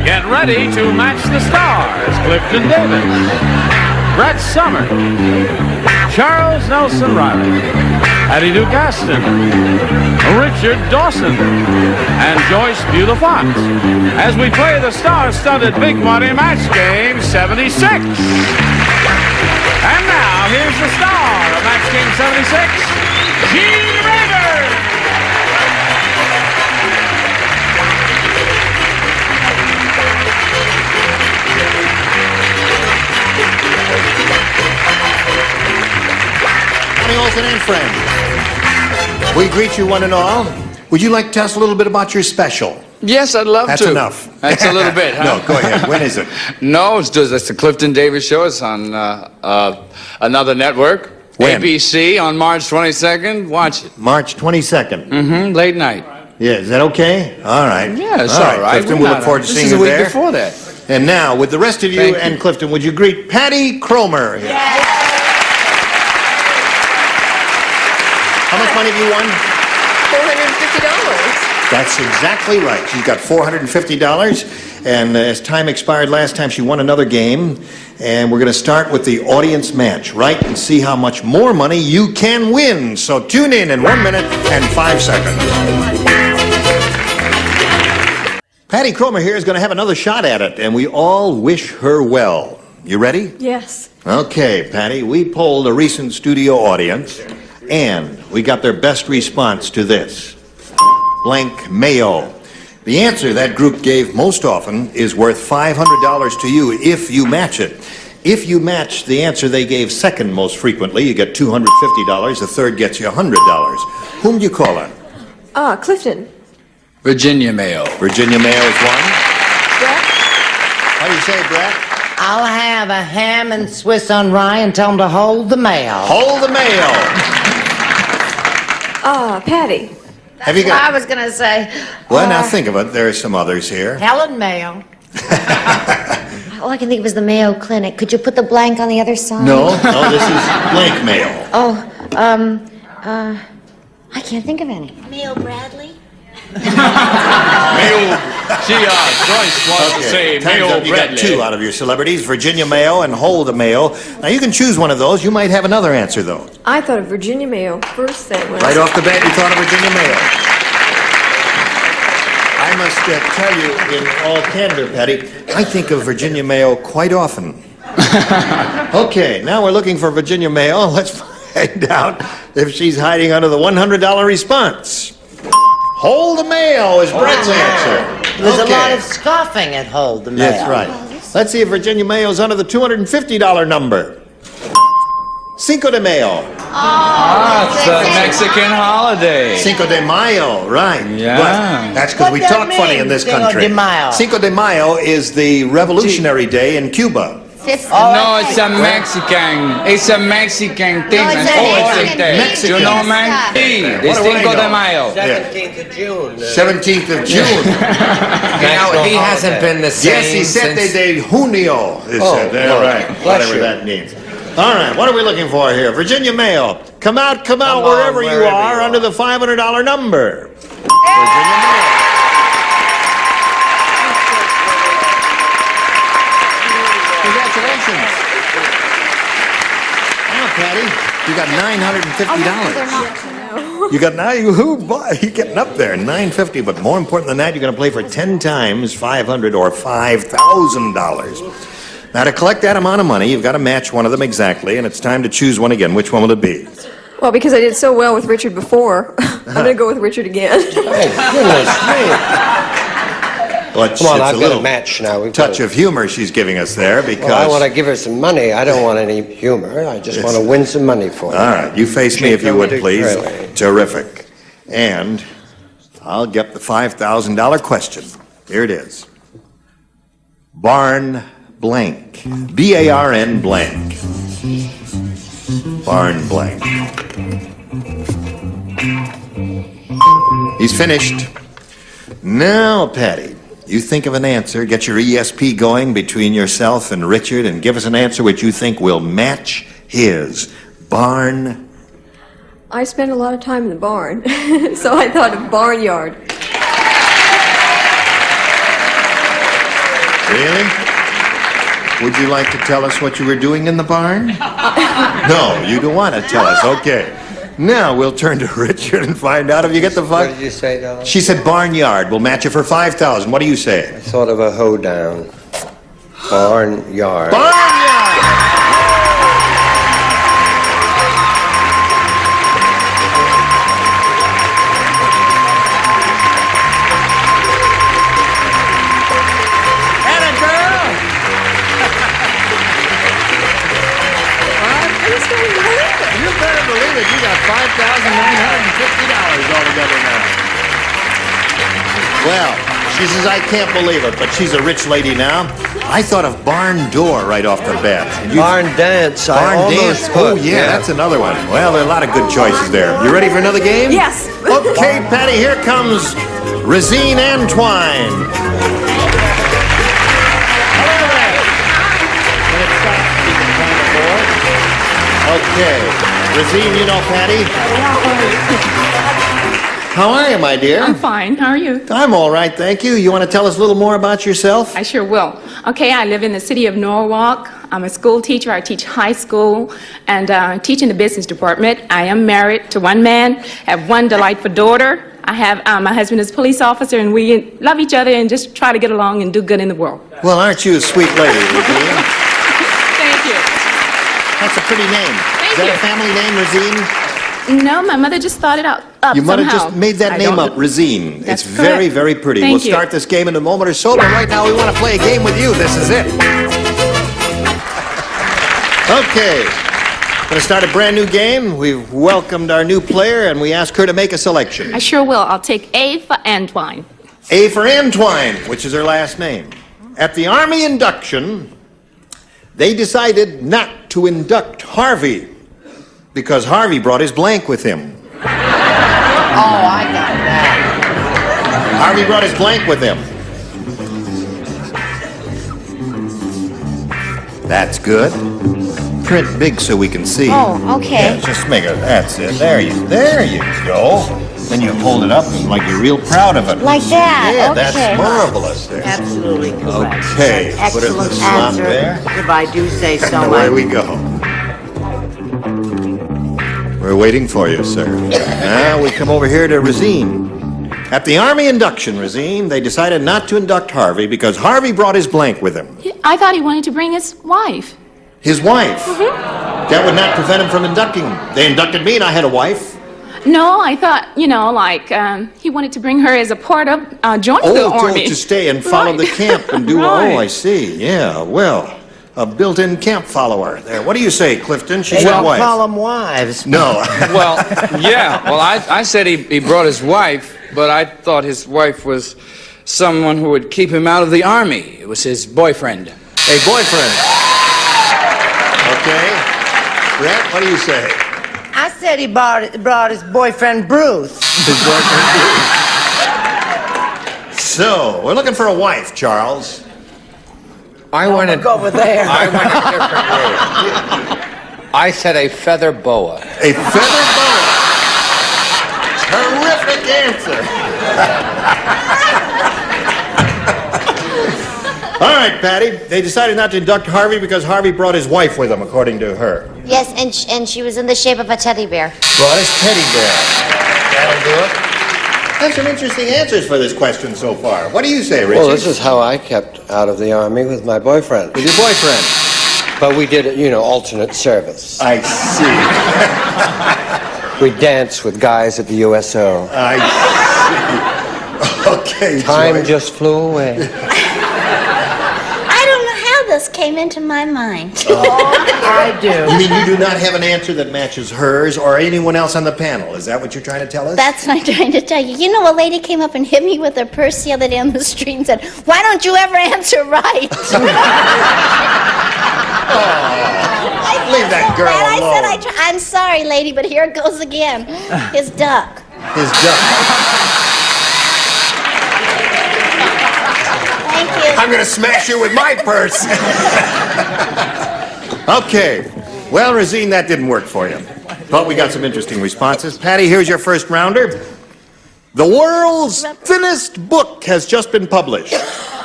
Get ready to match the stars. Clifton Davis, Brett Somers, Charles Nelson Riley, Hattie Duke Aston, Richard Dawson, and Joyce Beulah Fox as we play the star-studded Big Money Match Game 76. And now, here's the star of Match Game 76, Gene Rayburn. Olsen and friends, we greet you one and all. Would you like to tell us a little bit about your special? Yes, I'd love That's to. enough. That's a little bit, huh? No, go ahead. When is it? No, it's the Clifton Davis Show. It's on another network. When? ABC on March 22nd. Watch it. March 22nd. Late night. Yeah, is that okay? All right. Yeah, it's all right. Clifton, we'll look forward to seeing you This is there. a week before that. And now, with the rest of you Thank and you. Clifton, would you greet Patty Cromer? Yeah. How much money have you won? $450. That's exactly right. She's got $450, and as time expired last time, she won another game. And we're going to start with the audience match, right? And see how much more money you can win. So tune in 1 minute and 5 seconds. Patty Cromer here is going to have another shot at it, and we all wish her well. You ready? Yes. Okay, Patty, we polled a recent studio audience, and we got their best response to this. Blank Mayo. The answer that group gave most often is worth $500 to you if you match it. If you match the answer they gave second most frequently, you get $250. The third gets you $100. Whom do you call on? Clifton. Virginia Mayo. Virginia Mayo is one. Brett? How do you say, Brett? I'll have a ham and Swiss on rye and tell them to hold the mayo. Hold the Mayo. Patty. Have you I got? was going to say. Well, now think of it. There are some others here. Helen Mayo. All I can think of is the Mayo Clinic. Could you put the blank on the other side? No, this is Blank Mayo. I can't think of any. Mayo Bradley? Mayo, Joyce wants to say Time's Mayo up. You got Bradley. two out of your celebrities, Virginia Mayo and Hold the Mayo. Now, you can choose one of those. You might have another answer, though. I thought of Virginia Mayo first thing. When Right off the bat, you thought of Virginia Mayo. I must tell you, in all candor, Patty, I think of Virginia Mayo quite often. Okay, now we're looking for Virginia Mayo. Let's find out if she's hiding under the $100 response. Hold the Mayo is Brett's answer. There's a lot of scoffing at hold the mayo. That's right. Let's see if Virginia Mayo's under the $250 number. Cinco de Mayo. It's a Mexican holiday. Cinco de Mayo, right. Yeah. Well, that's because we What that talk funny in this mean, Cinco country. de Mayo? Cinco de Mayo is the Revolutionary Day in Cuba. No, it's a Mexican. It's a Mexican thing. No, it's a Holiday. Mexican. You know, man? Sí, de What do I Cinco de know? Mayo. 17th of June. 17th of June. You know, he hasn't been the same Diecisiete since... de Junio. Is it? Lord. Right. Bless Whatever you. that means. All right, what are we looking for here? Virginia Mayo. Come out Come on, wherever you wherever are you under are. the $500 number. Virginia Mayo. Congratulations. Now, Patty, you got $950. You got you're getting up there, $950. But more important than that, you're going to play for 10 times $500 or $5,000. Now, to collect that amount of money, you've got to match one of them exactly, and it's time to choose one again. Which one will it be? Well, because I did so well with Richard before, I'm going to go with Richard again. Well, it's, Come on, it's I've a got little a match now. We've touch got of humor she's giving us there because. Well, I want to give her some money. I don't want any humor. I just want to win some money for her. All right, you face me if you would, please. Really. Terrific. And I'll get the $5,000 question. Here it is. Barn blank. B-A-R-N blank. Barn blank. He's finished. Now, Patty, you think of an answer, get your ESP going between yourself and Richard, and give us an answer which you think will match his. Barn. I spend a lot of time in the barn, so I thought of barnyard. Really? Would you like to tell us what you were doing in the barn? No, you don't want to tell us. Okay. Now we'll turn to Richard and find out if you get the What fun. did you say, darling? She said barnyard. We'll match you for 5,000. What do you say? Sort of a hoedown. Barnyard. Barnyard! Atta girl! You better believe it. You got $5,950 altogether now. Well, she says, I can't believe it, but she's a rich lady now. I thought of barn door right off the bat. And you- Barn dance. I Barn almost dance. put. Oh, yeah, that's another one. Well, there are a lot of good choices there. You ready for another game? Yes. Okay, Patty, here comes Rosine Antoine. Okay. Rosine, you know Patty? How are you, my dear? I'm fine. How are you? I'm all right, thank you. You want to tell us a little more about yourself? I sure will. Okay, I live in the city of Norwalk. I'm a school teacher. I teach high school and teach in the business department. I am married to one man, have one delightful daughter. I have my husband is a police officer, and we love each other and just try to get along and do good in the world. Well, aren't you a sweet lady, Rosine? Thank you. That's a pretty name. Thank Is that you. a family name, Rosine? No, my mother just thought it up You might have somehow. just made that I name don't- up, Rosine. That's It's very, correct. very pretty. Thank We'll you. start this game in a moment or so, but right now we want to play a game with you. This is it. Okay. Going to start a brand new game. We've welcomed our new player, and we ask her to make a selection. I sure will. I'll take A for Antoine. A for Antoine, which is her last name. At the Army induction, they decided not to induct Harvey because Harvey brought his blank with him. Oh, I got that. Harvey brought his blank with him. That's good. Print big so we can see. Oh, okay. Yeah, just make it. That's it. There you go. Then you hold it up and like you're real proud of it. Like that, Yeah, okay. that's marvelous. There. Absolutely correct. Okay, put it in the Excellent slot answer, there. if I do say so And away myself. we go. We're waiting for you, sir. Now we come over here to Rosine. At the Army induction, Rosine, they decided not to induct Harvey because Harvey brought his blank with him. I thought he wanted to bring his wife. His wife. That would not prevent him from inducting. They inducted me and I had a wife. No, I thought, he wanted to bring her as a part of joining the army. To stay and follow Right. the camp and do, Right. oh, I see. Yeah, well, a built-in camp follower there. What do you say, Clifton? She's They your don't wife. call them wives. No. Well, yeah. Well, I said he brought his wife, but I thought his wife was someone who would keep him out of the army. It was his boyfriend. A boyfriend. Okay. Brett, what do you say? I said he brought his boyfriend Bruce. His boyfriend. So, we're looking for a wife, Charles. I went Look over there. I went a different way. I said a feather boa. A feather boa. Terrific answer. All right, Patty. They decided not to induct Harvey because Harvey brought his wife with him, according to her. Yes, and she was in the shape of a teddy bear. Brought his teddy bear. That'll do it. That's some interesting answers for this question so far. What do you say, Richard? Well, this is how I kept out of the army with my boyfriend. With your boyfriend. But we did, alternate service. I see. We danced with guys at the USO. I see. Okay, Time Joy. just flew away. I don't know how this came into my mind. I do. You mean you do not have an answer that matches hers or anyone else on the panel? Is that what you're trying to tell us? That's what I'm trying to tell you. You know, a lady came up and hit me with her purse the other day on the street and said, "Why don't you ever answer right?" Leave that girl And I alone. said, I'm sorry, lady, but here it goes again. His duck. His duck. Thank you. I'm going to smash you with my purse. Okay. Well, Rosine, that didn't work for you. But we got some interesting responses. Patty, here's your first rounder. The world's thinnest book has just been published.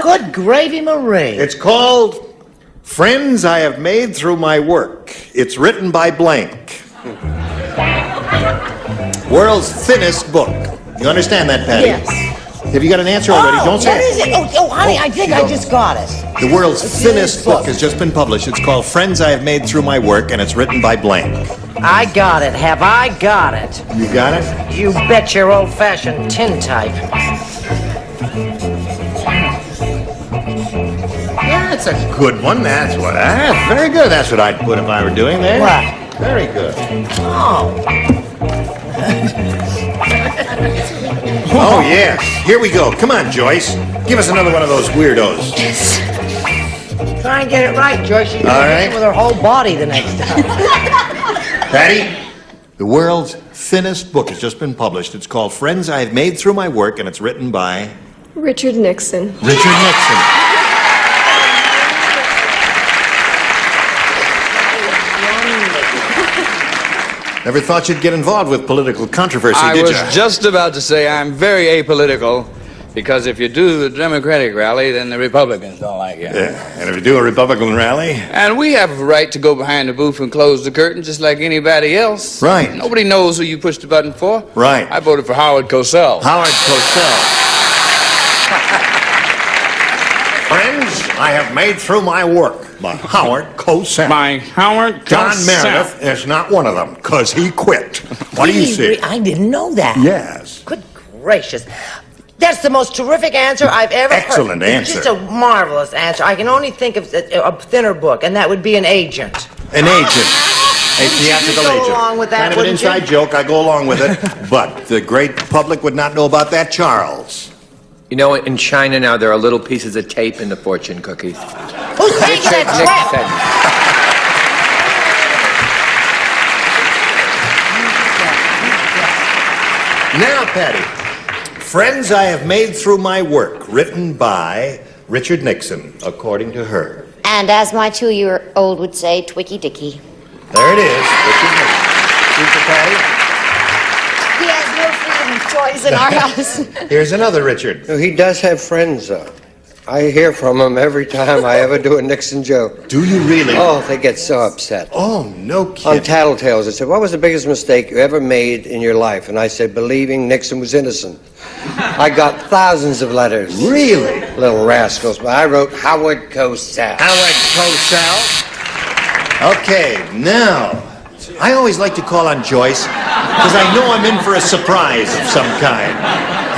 Good gravy, Marie. It's called Friends I Have Made Through My Work. It's written by blank. World's thinnest book. You understand that, Patty? Yes. Have you got an answer already? Don't say What is it? Oh, honey, I think I just got it. The world's thinnest book has just been published. It's called Friends I Have Made Through My Work, and it's written by blank. I got it. Have I got it? You got it? You bet your old-fashioned tintype. That's a good one. That's what. That's very good. That's what I'd put if I were doing there. What? Very good. Oh. Oh, yes. Here we go. Come on, Joyce. Give us another one of those weirdos. Try and get it right, Joyce. She's All gonna right. hit it with her whole body the next time. Patty, the world's thinnest book has just been published. It's called Friends I Have Made Through My Work, and it's written by Richard Nixon. Richard Nixon. Never thought you'd get involved with political controversy, I did was you? just about to say I'm very apolitical, because if you do the Democratic rally, then the Republicans don't like you. Yeah, and if you do a Republican rally... And we have a right to go behind the booth and close the curtain just like anybody else. Right. Nobody knows who you pushed the button for. Right. I voted for Howard Cosell. Howard Cosell. Friends I Have Made Through My Work by Howard Cosell. By Howard John Cosell. Meredith is not one of them, because he quit. What do you say? I didn't know that. Yes. Good gracious. That's the most terrific answer I've ever heard. Excellent answer. It's just a marvelous answer. I can only think of a thinner book, and that would be An Agent. An agent. A theatrical go agent. along with that, Kind of an wouldn't you? inside joke. I go along with it. But the great public would not know about that, Charles. You know, in China now, there are little pieces of tape in the fortune cookies. Who thinks that's Nixon. Now, Patty, Friends I Have Made Through My Work, written by Richard Nixon, according to her. And as my 2-year-old would say, Twicky Dicky. There it is, Richard Nixon. Teacher Patty, He has no freedom of choice in our house. here's another Richard. No, he does have friends, though. I hear from him every time I ever do a Nixon joke. Do you really? Oh, they get so upset. Oh, no On kidding. Tattletales, they said, what was the biggest mistake you ever made in your life? And I said, believing Nixon was innocent. I got thousands of letters. Really? Little rascals. But I wrote Howard Cosell. Howard Cosell. Okay, now, I always like to call on Joyce because I know I'm in for a surprise of some kind.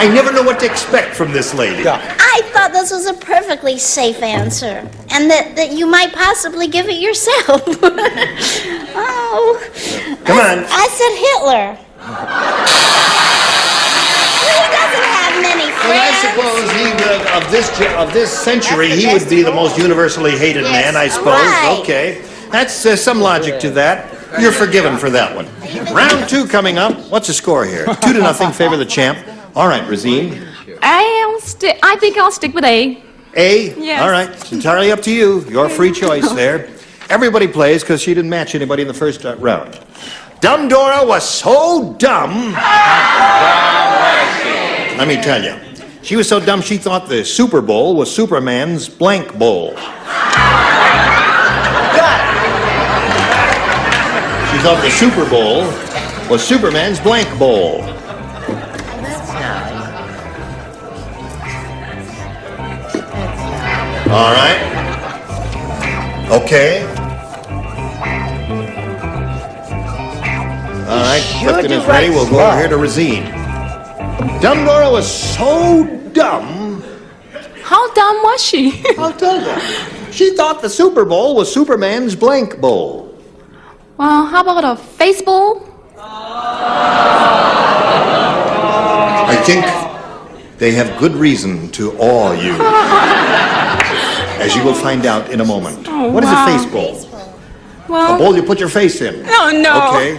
I never know what to expect from this lady. I thought this was a perfectly safe answer, and that you might possibly give it yourself. Oh. Come on. I said Hitler. He doesn't have many Well, I friends. suppose he would, of this century, he would be the most universally hated Yes, man, I suppose. right. Okay, that's some logic to that. You're forgiven for that one. Round 2 coming up. What's the score here? 2-0, favor the champ. All right, Razine. I think I'll stick with A. A? Yes. All right, it's entirely up to you. Your free choice there. Everybody plays because she didn't match anybody in the first round. Dumb Dora was so dumb. Let me tell you. She was so dumb she thought the Super Bowl was Superman's blank bowl. She thought the Super Bowl was Superman's blank bowl. All right. Okay. All right, Clifton is ready. We'll go over here to Razine. Dumb Dora was so dumb, How dumb was she? I'll tell you. She thought the Super Bowl was Superman's blank bowl. Well, how about a face bowl? I think they have good reason to awe you. As you will find out in a moment. Oh, What is wow. a face bowl? A Well, bowl you put your face in. oh no. Okay.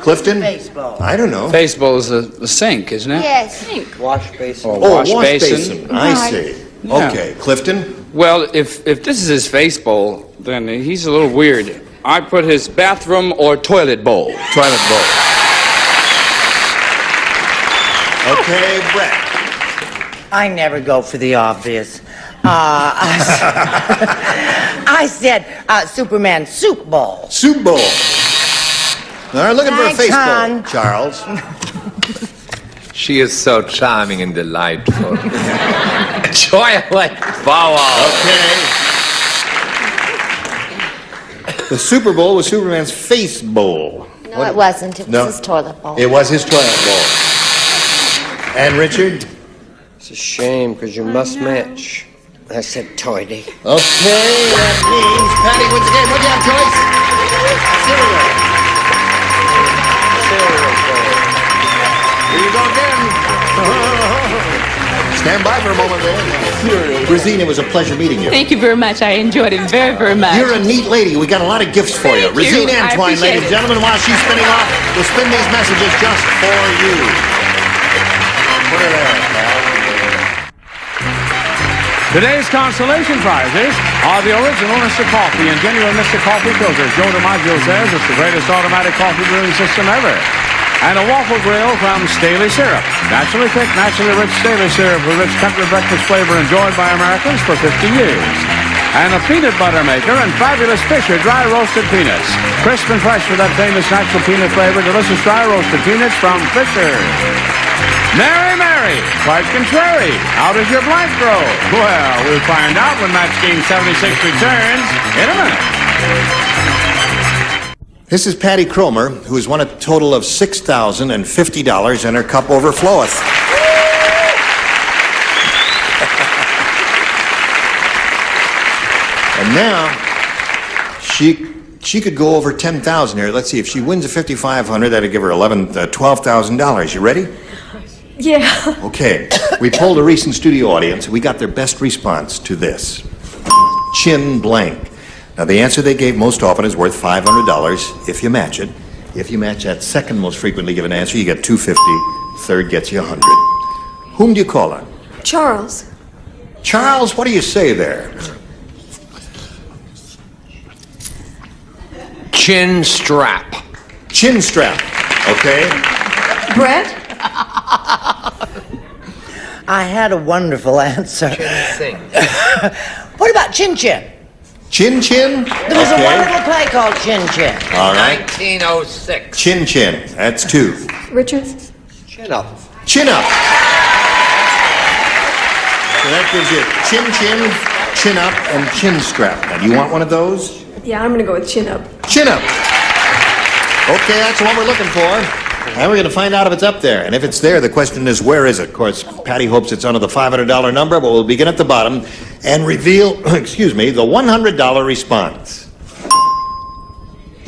Clifton? Baseball. I don't know. Baseball is a sink, isn't it? Yes. Wash basin. Or Oh, wash basin. I see. Yeah. Okay, Clifton? Well, if this is his face bowl, then he's a little weird. I put his bathroom or toilet bowl. Toilet bowl. Okay, Brett. I never go for the obvious. I said Superman Soup Bowl. Soup Bowl. All right, looking for a Thanks, face bowl, hon. Charles. She is so charming and delightful. Joy like Bow Wow. Okay. The Super Bowl was Superman's face bowl. No, it wasn't. It was No. his toilet bowl. It was his toilet bowl. And Richard? It's a shame because you must match. I said toity. Okay, that means Patty wins the game. What do you have, Joyce? Cereal. Here you go again. Stand by for a moment there. Rosine, it was a pleasure meeting you. Thank you very much. I enjoyed it very, very much. You're a neat lady. We got a lot of gifts for you. Thank you. Rosine I Antoine, appreciate ladies and it. gentlemen, while she's spinning off, we'll spin these messages just for you. Put her there, pal. Today's consolation prizes are the original Mr. Coffee and genuine Mr. Coffee filters. Joe DiMaggio says it's the greatest automatic coffee brewing system ever. And a waffle grill from Staley Syrup. Naturally thick, naturally rich Staley Syrup with rich country breakfast flavor enjoyed by Americans for 50 years. And a peanut butter maker and fabulous Fisher dry roasted peanuts. Crisp and fresh with that famous natural peanut flavor, delicious dry roasted peanuts from Fisher. Mary, Mary, quite contrary. How does your blank grow? Well, we'll find out when Match Game 76 returns in a minute. This is Patty Cromer, who has won a total of $6,050 and her cup overfloweth. And now, she could go over 10,000 here. Let's see, if she wins a 5,500, that'd give her $12,000. You ready? Yeah. Okay, we polled a recent studio audience. We got their best response to this. Chin blank. Now, the answer they gave most often is worth $500 if you match it. If you match that second most frequently given answer, you get $250. Third gets you $100. Whom do you call on? Charles. Charles, what do you say there? Chin strap. Chin strap. Okay. Brett? I had a wonderful answer. Sing. What about Chin Chin? Chin chin? There was a wonderful play called Chin Chin. All right. 1906. Chin chin. That's two. Richard? Chin up. Chin up. So that gives you chin chin, chin up, and chin strap. Now, do you want one of those? Yeah, I'm gonna go with chin up. Chin up. Okay, that's the one we're looking for. And we're going to find out if it's up there. And if it's there, the question is, where is it? Of course, Patty hopes it's under the $500 number, but we'll begin at the bottom and reveal, excuse me, the $100 response.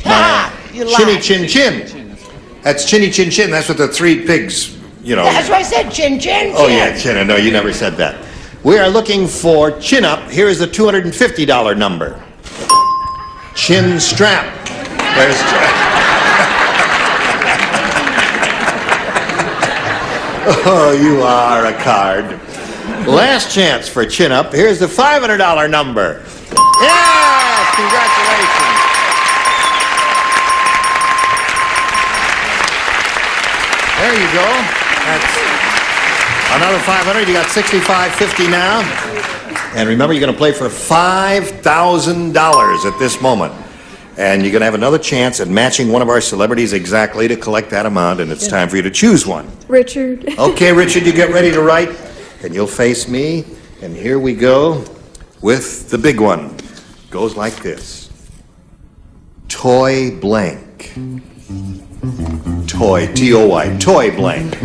Ha! You Chinny lied. chin chin. That's chinny chin chin. That's what the three pigs, you know. That's what I said, Chin Chin Chin. Oh, yeah, chin. No, you never said that. We are looking for chin up. Here is the $250 number. Chin strap. There's Oh, you are a card. Last chance for chin up. Here's the $500 number. Yes! Congratulations. There you go. That's another 500. You got 65.50 now. And remember, you're going to play for $5,000 at this moment. And you're going to have another chance at matching one of our celebrities exactly to collect that amount, and it's time for you to choose one. Richard. Okay, Richard, you get ready to write, and you'll face me. And here we go with the big one. Goes like this. Toy blank. Toy, T-O-Y, toy blank.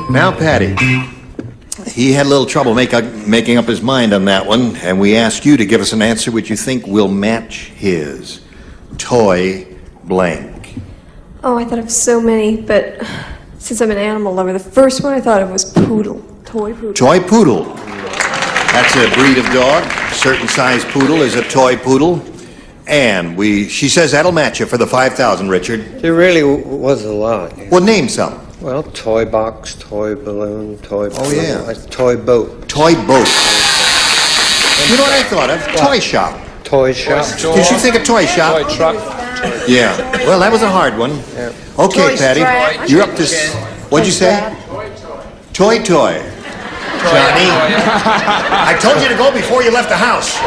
Now, Patty, he had a little trouble making up his mind on that one, and we asked you to give us an answer which you think will match his. Toy blank. Oh, I thought of so many, but since I'm an animal lover, the first one I thought of was poodle. Toy poodle. Toy poodle. That's a breed of dog. Certain size poodle is a toy poodle. And she says that'll match you for the 5,000, Richard. There really was a lot. Well, name some. Well, toy box, toy balloon, toy balloon, yeah. toy boat, Toy boat. You know what I thought of? Toy shop. toy shop. Did you think of toy shop? Toy truck. Yeah. Well, that was a hard one. Okay, Toy Patty, strap. you're up to. What'd you say? Toy. Johnny, I told you to go before you left the house.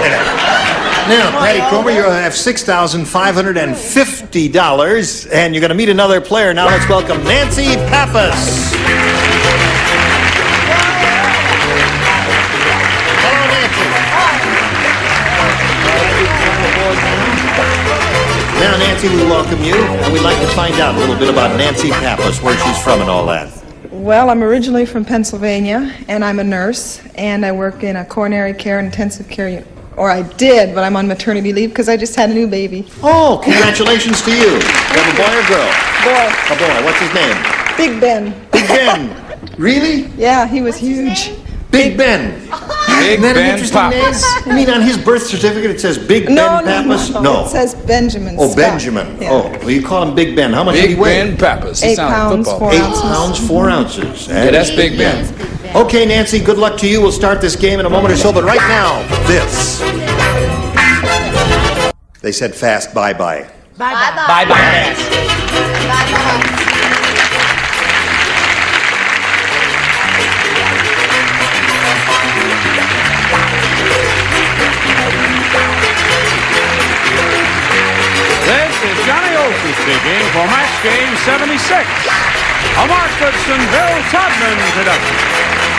Now, Patty Cromer, you have $6,550, and you're going to meet another player. Now let's welcome Nancy Pappas. Hello, Nancy. Now, Nancy, we welcome you, and we'd like to find out a little bit about Nancy Pappas, where she's from and all that. Well, I'm originally from Pennsylvania, and I'm a nurse, and I work in a coronary care and intensive care unit. Or I did, but I'm on maternity leave because I just had a new baby. Oh, congratulations to you. You have a boy or girl? Boy, A boy. What's his name? Big Ben. Big Ben. Really? Yeah, he was huge. Big Ben. Big Isn't that an Ben interesting name? Pappas. I mean, on his birth certificate it says Big No, Ben Pappas? no. It says Benjamin Oh, Scott. Benjamin. Yeah. Oh, well, you call him Big Ben. How much did he Big weigh? Ben Pappas. He 8 sounds like pounds, football. 4 8 ounces. pounds, 4 ounces. Yeah, that's Big Ben. Okay, Nancy, good luck to you. We'll start this game in a moment or so, but right now, this. They said fast bye-bye. Bye-bye. This is Johnny Olson speaking for Match Game 76, a Mark Goodson, Bill Todman production.